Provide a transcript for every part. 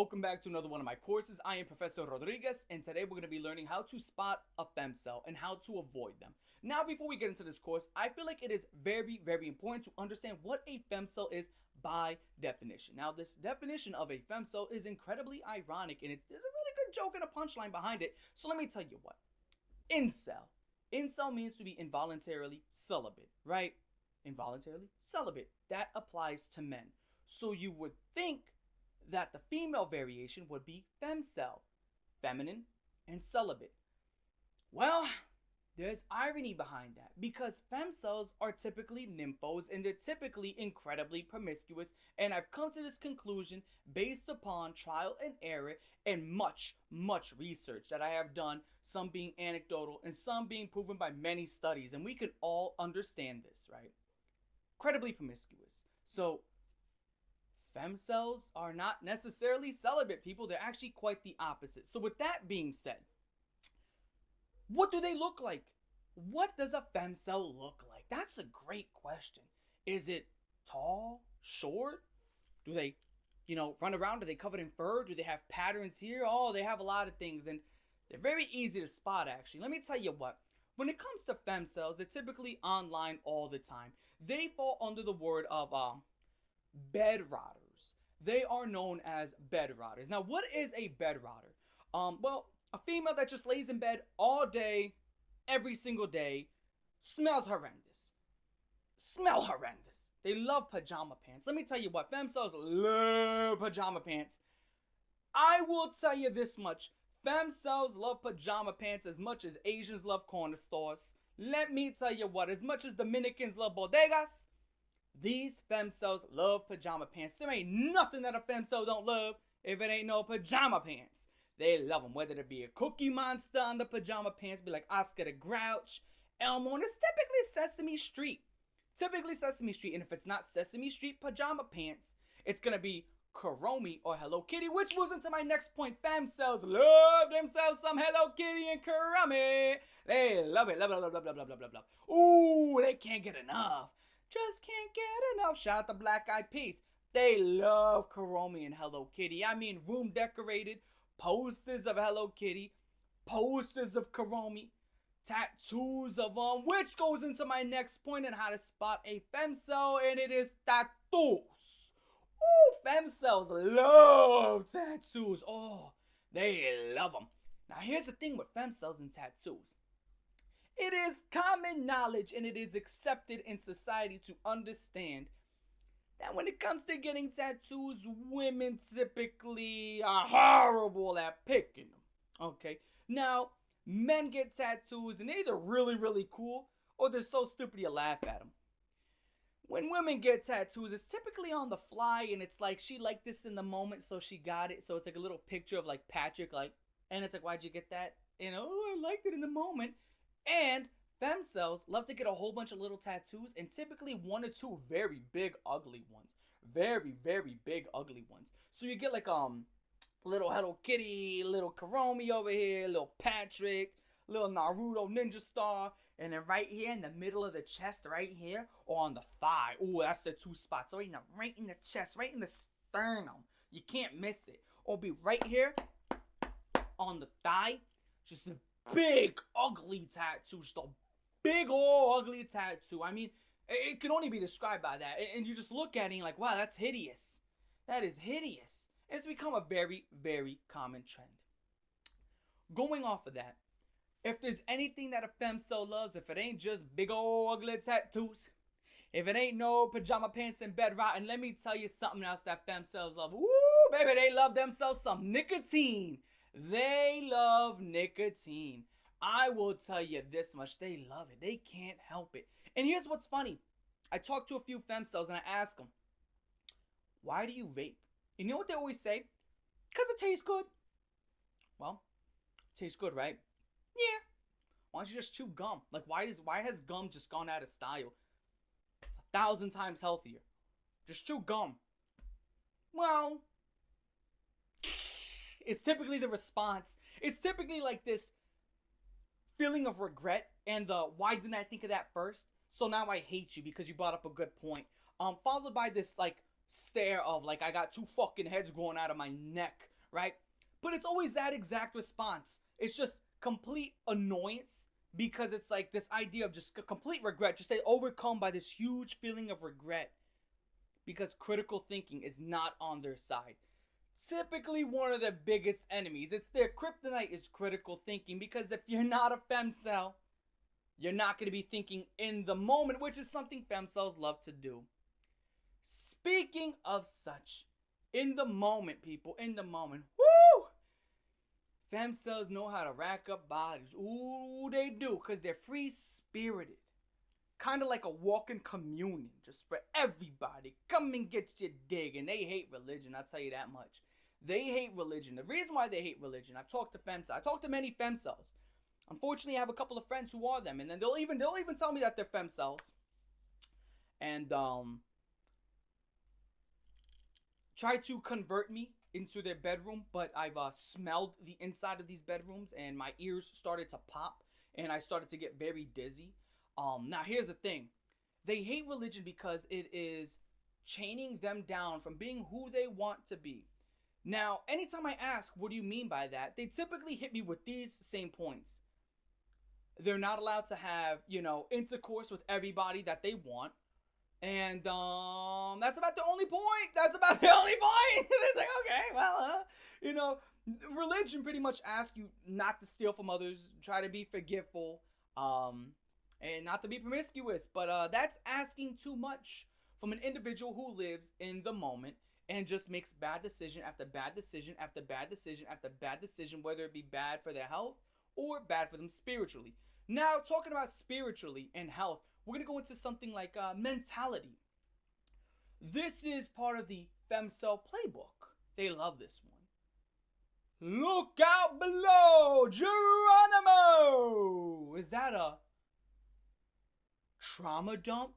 welcome back to another one of my courses. I am Professor Rodriguez, and today we're going to be learning how to spot a femcel and how to avoid them. Now, before we get into this course, I feel like it is very, very important to understand what a femcel is by definition. Now, this definition of a femcel is incredibly ironic, and there's a really good joke and a punchline behind it. So let me tell you what. Incel. Incel means to be involuntarily celibate, right? Involuntarily celibate. That applies to men. So you would think that the female variation would be femcel, feminine and celibate. Well, there's irony behind that because femcels are typically nymphos and they're typically incredibly promiscuous, and I've come to this conclusion based upon trial and error and much research that I have done, some being anecdotal and some being proven by many studies, and we can all understand this, right? Incredibly promiscuous. So femcels are not necessarily celibate people. They're actually quite the opposite. So with that being said, what do they look like? What does a femcel look like? That's a great question. Is it tall, short? Do they, run around? Are they covered in fur? Do they have patterns here? Oh, they have a lot of things, and they're very easy to spot, actually. Let me tell you what. When it comes to femcels, they're typically online all the time. They fall under the word of bed rotters. They are known as bed rotters. Now, what is a bed rotter? Well, a female that just lays in bed all day, every single day, smells horrendous. Smell horrendous. They love pajama pants. Let me tell you what, femcels love pajama pants. I will tell you this much. Femcels love pajama pants as much as Asians love corner stores. Let me tell you what, as much as Dominicans love bodegas, these femcels love pajama pants. There ain't nothing that a femcel don't love if it ain't no pajama pants. They love them, whether it be a Cookie Monster on the pajama pants, be like Oscar the Grouch, Elmo, and it's typically Sesame Street. And if it's not Sesame Street pajama pants, it's gonna be Kuromi or Hello Kitty, which moves into my next point. Femcels love themselves some Hello Kitty and Kuromi. They love it, love. Ooh, they can't get enough. Just can't get enough. Shout out to Black Eyed Peas. They love Kuromi and Hello Kitty. I mean, room decorated, posters of Hello Kitty, posters of Kuromi, tattoos of which goes into my next point on how to spot a femcel, and it is tattoos. Ooh, femcels love tattoos. Oh, they love them. Now, here's the thing with femcels and tattoos. It is common knowledge and it is accepted in society to understand that when it comes to getting tattoos, women typically are horrible at picking them. Okay, now men get tattoos and they're either really cool or they're so stupid you laugh at them. When women get tattoos, it's typically on the fly, and it's like she liked this in the moment, so she got it. So it's like a little picture of like Patrick, and it's like, why'd you get that? I liked it in the moment. And femcels love to get a whole bunch of little tattoos, and typically one or two very big ugly ones. Very big ugly ones. So you get like little Hello Kitty, little Kuromi over here, little Patrick, little Naruto Ninja Star, and then right here in the middle of the chest, right here, or on the thigh. Ooh, that's the two spots. So right in the chest, right in the sternum. You can't miss it. Or be right here on the thigh. Just a big ugly tattoo. Just a big old ugly tattoo. I mean, it can only be described by that. And you just look at it and you're like, wow, that's hideous. That is hideous. And it's become a very common trend. Going off of that, if there's anything that a femcel loves, if it ain't just big old ugly tattoos, if it ain't no pajama pants and bed rotting, let me tell you something else that femcels love. Ooh, baby, they love themselves some nicotine. They love nicotine. I will tell you this much. They love it. They can't help it. And here's what's funny. I talked to a few femcels and I asked them, why do you vape? And you know what they always say? Because it tastes good. Well, it tastes good, right? Yeah. Why don't you just chew gum? Like, why has gum just gone out of style? It's 1,000 times healthier. Just chew gum. Well, it's typically the response. It's typically like this feeling of regret and the why didn't I think of that first? So now I hate you because you brought up a good point. Followed by this like stare of like I got two fucking heads growing out of my neck. right? But it's always that exact response. It's just complete annoyance because it's like this idea of just complete regret. Just they overcome by this huge feeling of regret because critical thinking is not on their side. Typically one of their biggest enemies. It's their kryptonite is critical thinking, because if you're not a femcel, you're not going to be thinking in the moment, which is something femcels love to do. Speaking of such, in the moment, people, in the moment, woo! Femcels know how to rack up bodies. Ooh, they do, because they're free-spirited. Kind of like a walking communion, just for everybody. Come and get your dig. And they hate religion, I'll tell you that much. They hate religion. The reason why they hate religion, I've talked to femcels. I talked to many femcels. Unfortunately, I have a couple of friends who are them, and then they'll even tell me that they're femcels. And try to convert me into their bedroom, but I've smelled the inside of these bedrooms, and my ears started to pop, and I started to get very dizzy. Now here's the thing. They hate religion because it is chaining them down from being who they want to be. Now, anytime I ask, what do you mean by that? They typically hit me with these same points. They're not allowed to have, intercourse with everybody that they want. And that's about the only point. That's about the only point. It's like, okay, well, religion pretty much asks you not to steal from others, try to be forgiveful, and not to be promiscuous. But that's asking too much from an individual who lives in the moment and just makes bad decision after bad decision after bad decision after bad decision, whether it be bad for their health or bad for them spiritually. Now, talking about spiritually and health, we're going to go into something like mentality. This is part of the femcel playbook. They love this one. Look out below, Geronimo! Is that a trauma dump?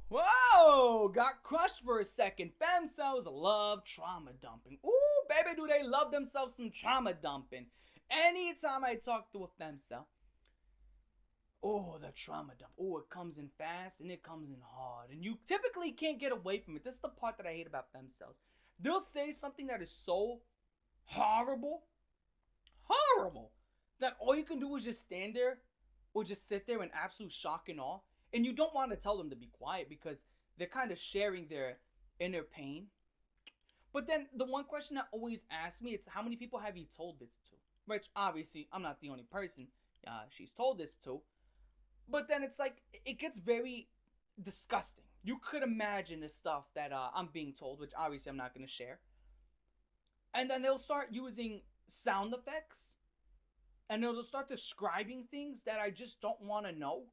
Whoa! Got crushed for a second. Femcels love trauma dumping. Ooh, baby, do they love themselves some trauma dumping. Anytime I talk to a femcel, oh, the trauma dump. Oh, it comes in fast and it comes in hard. And you typically can't get away from it. This is the part that I hate about femcels. They'll say something that is so horrible, that all you can do is just stand there or just sit there in absolute shock and awe. And you don't want to tell them to be quiet because they're kind of sharing their inner pain. But then the one question that always asks me, it's how many people have you told this to? Which obviously I'm not the only person she's told this to. But then it's like, it gets very disgusting. You could imagine the stuff that I'm being told, which obviously I'm not going to share. And then they'll start using sound effects. And they'll start describing things that I just don't want to know.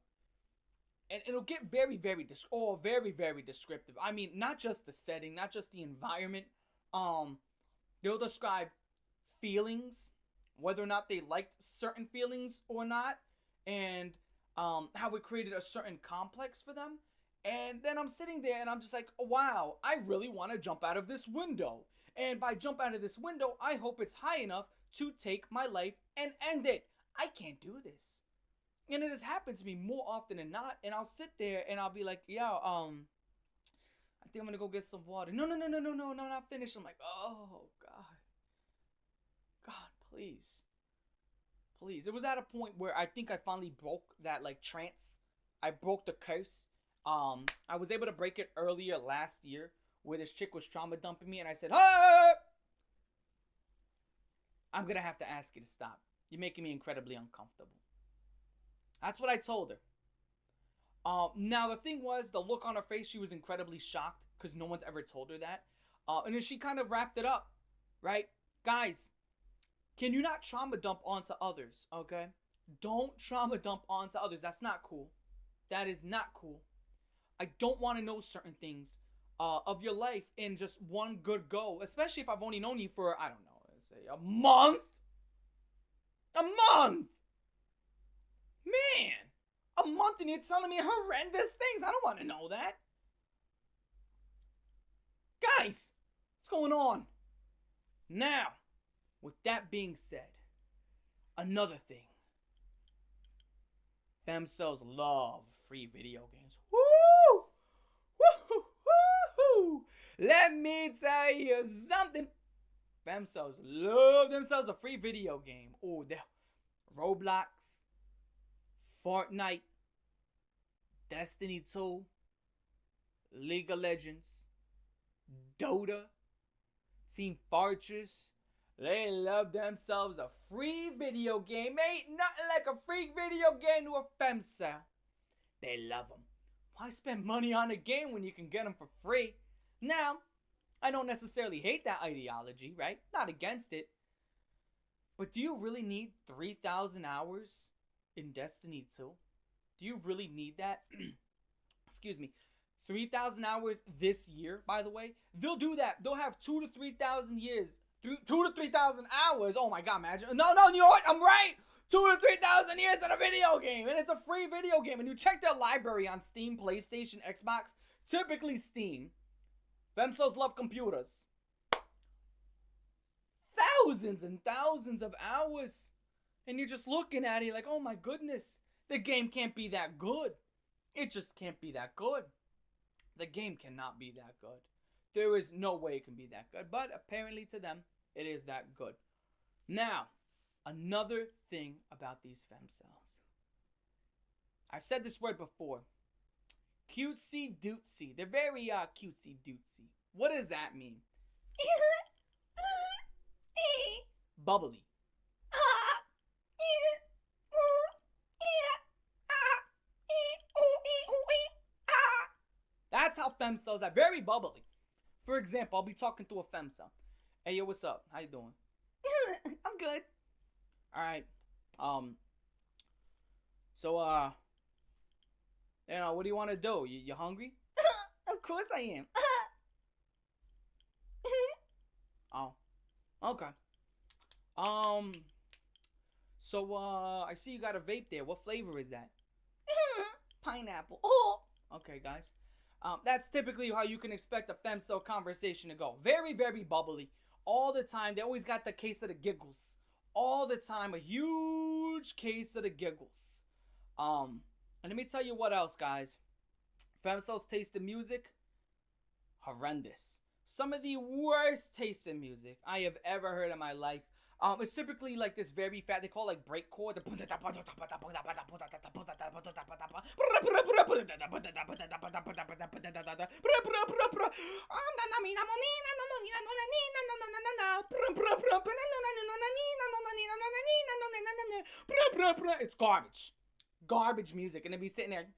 And it'll get very, very descriptive. I mean, not just the setting, not just the environment. They'll describe feelings, whether or not they liked certain feelings or not. And how it created a certain complex for them. And then I'm sitting there and I'm just like, wow, I really want to jump out of this window. And by jump out of this window, I hope it's high enough to take my life and end it. I can't do this. And it has happened to me more often than not. And I'll sit there and I'll be like, yeah, I think I'm going to go get some water. No, not finished. I'm like, oh, God, please. It was at a point where I think I finally broke that trance. I broke the curse. I was able to break it earlier last year where this chick was trauma dumping me and I said, ah! I'm going to have to ask you to stop. You're making me incredibly uncomfortable. That's what I told her. Now the thing was, the look on her face, she was incredibly shocked because no one's ever told her that. And then she kind of wrapped it up, right? Guys, can you not trauma dump onto others, okay? Don't trauma dump onto others. That's not cool. That is not cool. I don't want to know certain things of your life in just one good go, especially if I've only known you for, I don't know, let's say a month. A month! Man! A month and you're telling me horrendous things. I don't want to know that. Guys, what's going on? Now, with that being said, another thing. Femcels love free video games. Woo! Woo! Woo! Let me tell you something. Femcels love themselves a free video game. Oh, the Roblox, Fortnite, Destiny 2, League of Legends, Dota, Team Fortress. They love themselves a free video game. Ain't nothing like a free video game to a femcel. They love them. Why spend money on a game when you can get them for free? Now, I don't necessarily hate that ideology, right? Not against it. But do you really need 3,000 hours in Destiny 2? Do you really need that? Excuse me. 3,000 hours this year, by the way. They'll do that. They'll have 2,000 to 3,000 years. 2,000 to 3,000 hours. Oh my god, imagine. No, you know what? I'm right. 2,000 to 3,000 years in a video game. And it's a free video game. And you check their library on Steam, PlayStation, Xbox. Typically Steam. Femcels love computers. Thousands and thousands of hours. And you're just looking at it like, oh my goodness. The game can't be that good. It just can't be that good. The game cannot be that good. There is no way it can be that good. But apparently to them, it is that good. Now, another thing about these femcels. I've said this word before. Cutesy dootsy. They're very cutesy dootsy. What does that mean? Bubbly. That's how femcels are. Very bubbly. For example, I'll be talking to a femcel. Hey, yo, what's up? How you doing? I'm good. Alright. So, what do you want to do? You hungry? Of course I am. Oh. Okay. So, I see you got a vape there. What flavor is that? Pineapple. Oh. Okay, guys. That's typically how you can expect a femcel conversation to go. Very, very bubbly. All the time. They always got the case of the giggles. All the time. A huge case of the giggles. And let me tell you what else, guys. Femcels taste in music. Horrendous. Some of the worst taste in music I have ever heard in my life. It's typically like this very fat, they call it like break chords. It's garbage. Garbage music. And they'll be sitting there.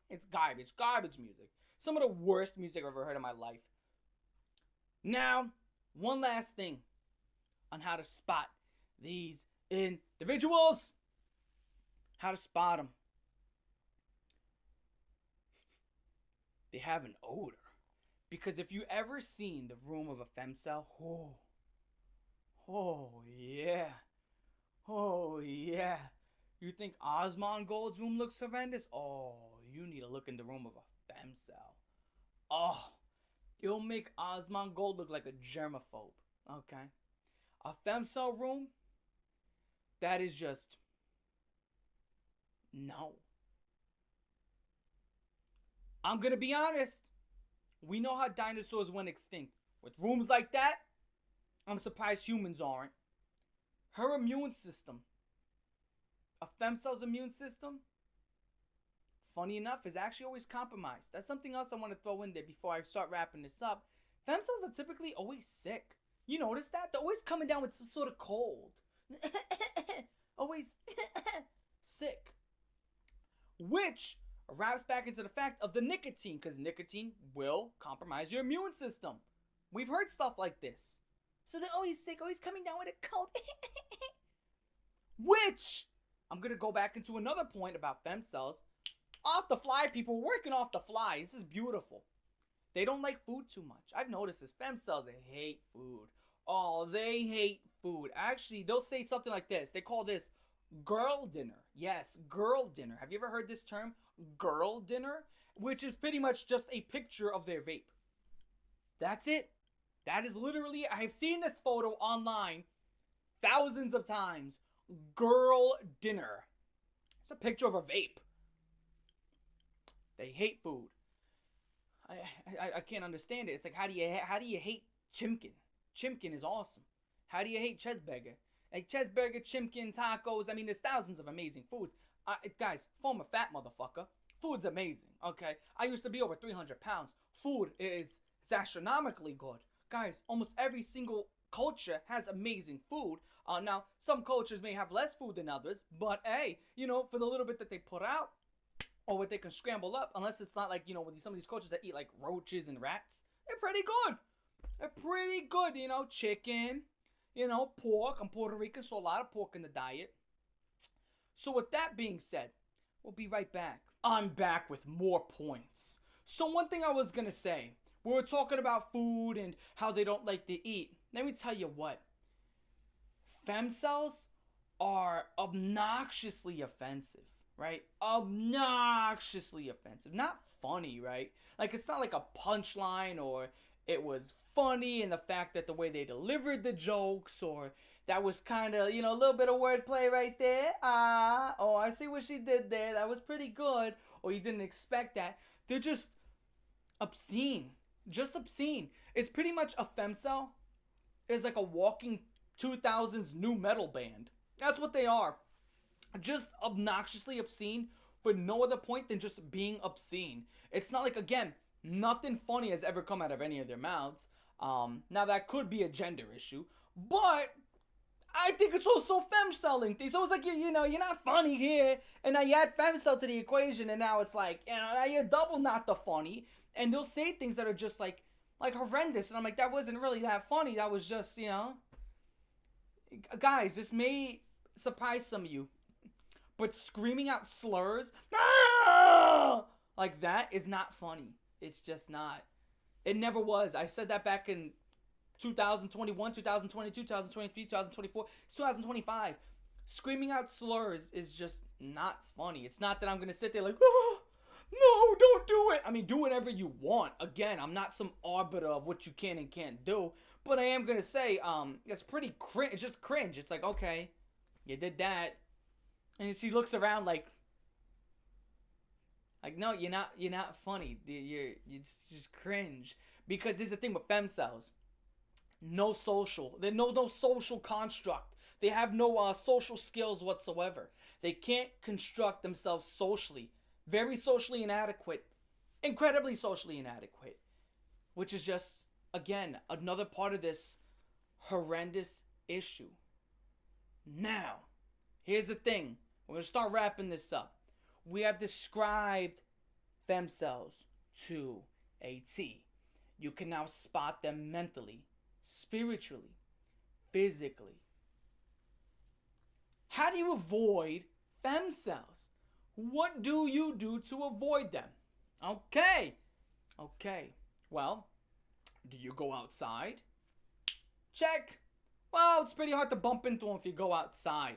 It's garbage. Garbage music. Some of the worst music I've ever heard in my life. Now, one last thing on how to spot these individuals. How to spot them. They have an odor. Because if you ever seen the room of a femcel, oh yeah. Oh yeah. You think Osmongold's room looks horrendous? Oh, you need to look in the room of a femcel. Oh, it'll make Osmongold look like a germaphobe. Okay? A femcel room, that is just, no. I'm going to be honest. We know how dinosaurs went extinct. With rooms like that, I'm surprised humans aren't. Her immune system, a femcel's immune system, funny enough, is actually always compromised. That's something else I want to throw in there before I start wrapping this up. Femcels are typically always sick. You notice that? They're always coming down with some sort of cold. Always sick. Which wraps back into the fact of the nicotine, because nicotine will compromise your immune system. We've heard stuff like this. So they're always sick, always coming down with a cold. Which, I'm going to go back into another point about femcels. Off the fly, people working off the fly. This is beautiful. They don't like food too much. I've noticed this. Femcels, they hate food. Oh, they hate food. Actually, they'll say something like this. They call this girl dinner. Yes, girl dinner. Have you ever heard this term? Girl dinner? Which is pretty much just a picture of their vape. That's it. That is literally, I've seen this photo online thousands of times. Girl dinner. It's a picture of a vape. They hate food. I can't understand it. It's like, how do you hate chimkin? Chimkin is awesome. How do you hate Chesburger? Like Chesburger, Chimkin, tacos. I mean, there's thousands of amazing foods. Guys, former fat motherfucker. Food's amazing, okay? I used to be over 300 pounds. Food is it's astronomically good. Guys, almost every single culture has amazing food. Now, some cultures may have less food than others, but hey, for the little bit that they put out, or what they can scramble up, unless it's not like, with some of these cultures that eat like roaches and rats, they're pretty good. They're pretty good, chicken, pork. I'm Puerto Rican, so a lot of pork in the diet. So with that being said, we'll be right back. I'm back with more points. So one thing I was gonna say, we were talking about food and how they don't like to eat. Let me tell you what. Femcels are obnoxiously offensive, right? Obnoxiously offensive. Not funny, right? Like, it's not like a punchline, or it was funny in the fact that the way they delivered the jokes, or that was kind of, a little bit of wordplay right there. Oh, I see what she did there. That was pretty good. Or you didn't expect that. They're just obscene. Just obscene. It's pretty much a femcel is like a walking 2000s new metal band. That's what they are. Just obnoxiously obscene for no other point than just being obscene. It's not like, again, nothing funny has ever come out of any of their mouths. Now that could be a gender issue, but I think it's also femcelling things. So it's like, you're not funny here, and now you add femcel to the equation, and now it's like, now you're double not the funny, and they'll say things that are just like horrendous, and I'm like, that wasn't really that funny. That was just, guys, this may surprise some of you, but screaming out slurs like that is not funny. It's just not. It never was. I said that back in 2021, 2022, 2023, 2024, 2025. Screaming out slurs is just not funny. It's not that I'm going to sit there like, no, don't do it. I mean, do whatever you want. Again, I'm not some arbiter of what you can and can't do. But I am going to say, it's pretty cringe. It's just cringe. It's like, okay, you did that. And she looks around like, no, you're not funny. You just cringe. Because here's the thing with femcels. No social. There's no social construct. They have no social skills whatsoever. They can't construct themselves socially. Very socially inadequate. Incredibly socially inadequate. Which is just, again, another part of this horrendous issue. Now, here's the thing. We're going to start wrapping this up. We have described femcels to a T. You can now spot them mentally, spiritually, physically. How do you avoid femcels? What do you do to avoid them? Okay. Well, do you go outside? Check. Well, it's pretty hard to bump into them if you go outside.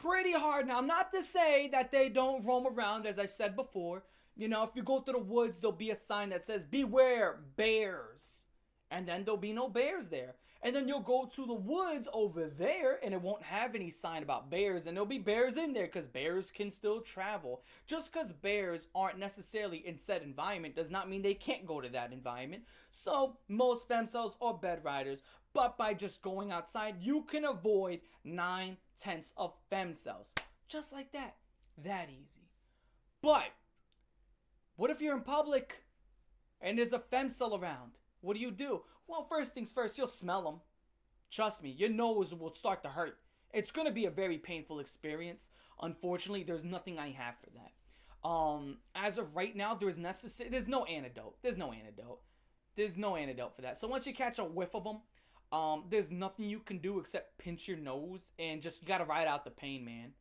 Pretty hard. Now, not to say that they don't roam around, as I've said before. If you go to the woods, there'll be a sign that says, beware, bears. And then there'll be no bears there. And then you'll go to the woods over there, and it won't have any sign about bears. And there'll be bears in there, because bears can still travel. Just because bears aren't necessarily in said environment does not mean they can't go to that environment. So, most femcels are bed riders. But by just going outside, you can avoid 9/10 of femcels. Just like that. That easy. But, what if you're in public and there's a femcel around? What do? Well, first things first, you'll smell them. Trust me, your nose will start to hurt. It's going to be a very painful experience. Unfortunately, there's nothing I have for that. As of right now, there's no antidote. There's no antidote for that. So once you catch a whiff of them, there's nothing you can do except pinch your nose and you gotta ride out the pain, man.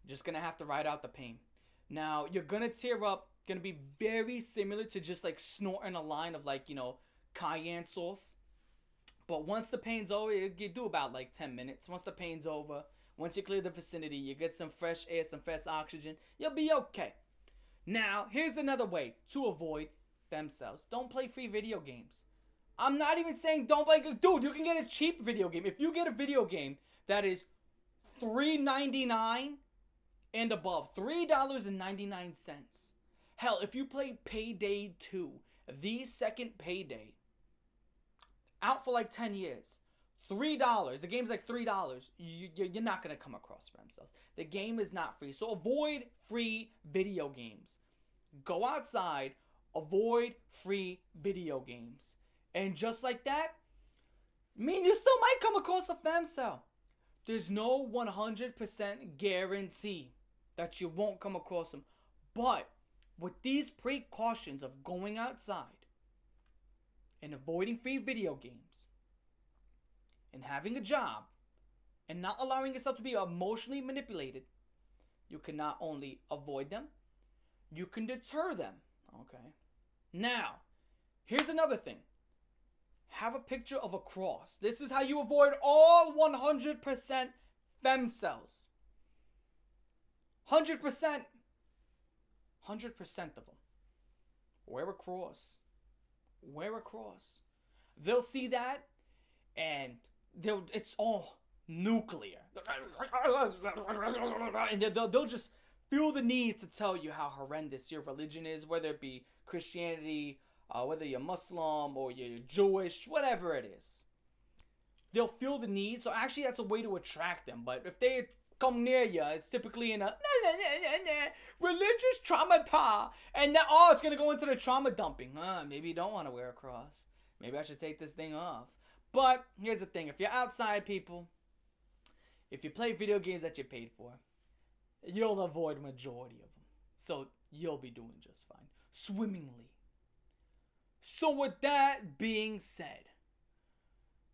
Just gonna have to ride out the pain. Now, you're gonna tear up, gonna be very similar to just like snorting a line of cayenne sauce. But once the pain's over, you do about 10 minutes. Once the pain's over, once you clear the vicinity, you get some fresh air, some fresh oxygen, you'll be okay. Now, here's another way to avoid femcels. Don't play free video games. I'm not even saying don't play. Dude, you can get a cheap video game. If you get a video game that is $3.99 and above, $3.99. Hell, if you play Payday 2, the second Payday, out for like 10 years. $3. The game's like $3. You're not going to come across Femcels. The game is not free. So avoid free video games. Go outside. Avoid free video games. And just like that, I mean, you still might come across a Femcel. There's no 100% guarantee that you won't come across them. But with these precautions of going outside and avoiding free video games and having a job and not allowing yourself to be emotionally manipulated, you can not only avoid them, you can deter them. Okay. Now, here's another thing. Have a picture of a cross. This is how you avoid all 100% Femcels. 100%. 100% of them. Wear a cross. Wear a cross. They'll see that and it's all nuclear. And they'll just feel the need to tell you how horrendous your religion is, whether it be Christianity, whether you're Muslim or you're Jewish, whatever it is. They'll feel the need. So actually that's a way to attract them. But if they come near you, it's typically in a religious trauma. And then, it's going to go into the trauma dumping. Maybe you don't want to wear a cross. Maybe I should take this thing off. But here's the thing. If you're outside, people, if you play video games that you paid for, you'll avoid majority of them. So you'll be doing just fine. Swimmingly. So with that being said,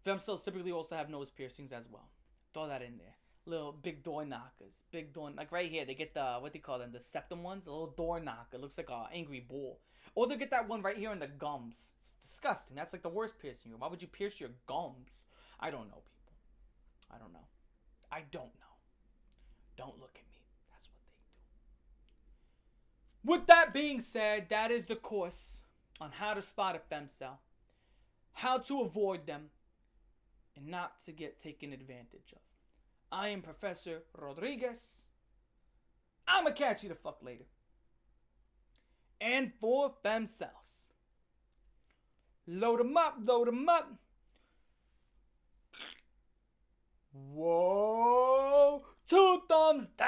Femcels typically also have nose piercings as well. Throw that in there. Little big door knockers. Big door, like right here, they get the, what they call them, the septum ones. A little door knocker. Looks like an angry bull. Or they get that one right here in the gums. It's disgusting. That's like the worst piercing. Why would you pierce your gums? I don't know, people. I don't know. I don't know. Don't look at me. That's what they do. With that being said, that is the course on how to spot a Femcel, how to avoid them, and not to get taken advantage of. I am Professor Rodriguez. I'ma catch you the fuck later. And for Femcels, load 'em up, load 'em up. Whoa, 2 thumbs down.